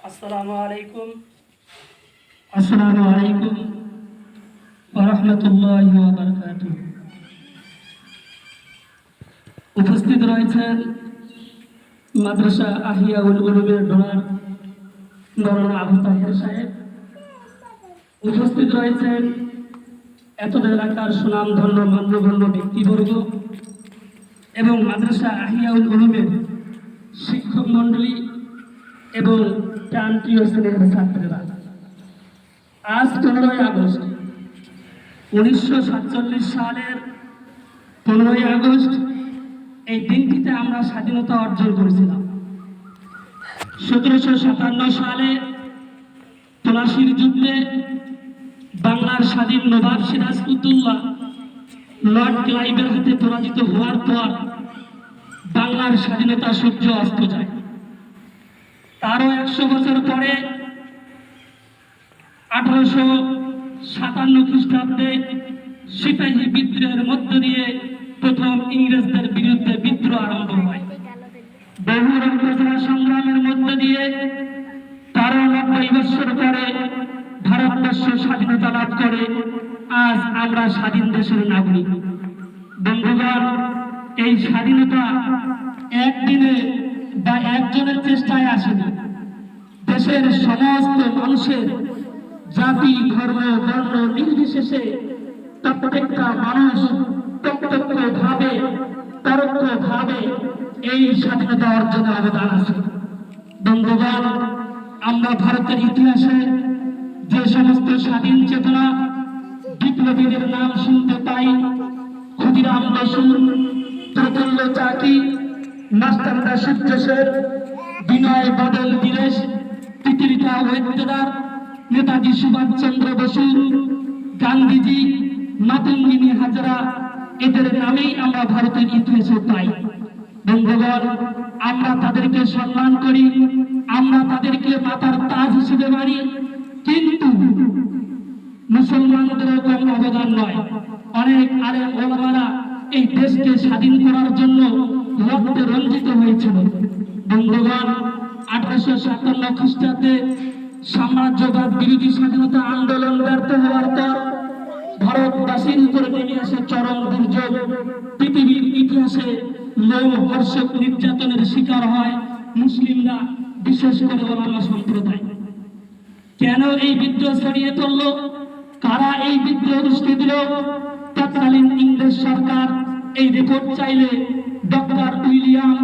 আসসালামু আলাইকুম ওয়া রাহমাতুল্লাহি ওয়া বারাকাতুহু। উপস্থিত রয়েছেন মাদ্রাসা আহিয়াউল উলুমের ডোনার মাওলানা আবু তাহের সাহেব। উপস্থিত রয়েছেন এতদ এলাকার সুনামধন্য মান্যগণ্য ব্যক্তিবর্গ এবং মাদ্রাসা আহিয়াউল উলুমের শিক্ষক মণ্ডলী এবং প্রান্তীয় শ্রেণীর ছাত্রীরা। আজ 15ই আগস্ট 1947 সালের 15ই আগস্ট এই দিনটিতে আমরা স্বাধীনতা অর্জন করেছিলাম। 1757 সালে পলাশীর যুদ্ধে বাংলার স্বাধীন নবাব সিরাজউদ্দৌলা লর্ড ক্লাইভের হাতে পরাজিত হওয়ার পর বাংলার স্বাধীনতা সূর্য অস্ত যায়। তারও 100 বছর পরে 1857 খ্রিস্টাব্দে সিপাহী বিদ্রোহের মধ্য দিয়ে প্রথম ইংরেজদের বিরুদ্ধে বিদ্রোহ আরম্ভ হয়। বহু রক্তঝরা সংগ্রামের মধ্য দিয়ে 93 বছর পরে ভারতবর্ষ স্বাধীনতা লাভ করে। আজ আমরা স্বাধীন দেশের নাগরিক। বন্ধুগণ, এই স্বাধীনতা একদিনে বা একজনের চেষ্টায় আসেনি। দেশের সমস্ত মানুষের জাতি, ধর্ম, বর্ণ নির্বিশেষে প্রত্যেকটা মানুষ প্রত্যক্ষভাবে পরোক্ষভাবে এই স্বাধীনতা অর্জনে অবদান আছে। বন্ধুগণ, আমরা ভারতের ইতিহাসে যে সমস্ত স্বাধীন চেতনা বিপ্লবীদের নাম শুনতে পাই, ক্ষুদিরাম বসু, প্রফুল্ল চাকি, মাস্টারদা সূর্য সেন, বিনয় বাদল দীনেশ, তিতিরিতা ওয়েদার, নেতাজি সুভাষচন্দ্র বসু, গান্ধীজি, মাতঙ্গিনী হাজরা, এদের নামেই আমরা ভারতের ইতিহাসে পাই। বন্ধুগণ, আমরা তাদেরকে সম্মান করি, আমরা তাদেরকে মাতার তাজ হিসেবে মানি, কিন্তু মুসলমানদেরও কম অবদান নয়। অনেক আলেম ওলামারা এই দেশকে স্বাধীন করার জন্য রক্তে রঞ্জিত হয়েছিল। বন্ধুগণ, 1857 খ্রিস্টাব্দে সাম্রাজ্যবাদ বিরোধী স্বাধীনতা আন্দোলন ব্যর্থ হওয়ার পর ভারতবাসীর উপরে নেমে আসে চরম দুর্যোগ। পৃথিবীর ইতিহাসে লোমহর্ষক নির্যাতনের শিকার হয় মুসলিমরা, বিশেষ করে ওলামা সম্প্রদায়। কেন এই বিদ্রোহ ছড়িয়ে পড়ল? কারা এই বিদ্রোহ উস্কে দিল? তৎকালীন ইংরেজ সরকার এই রিপোর্ট চাইলে ডক্টর উইলিয়াম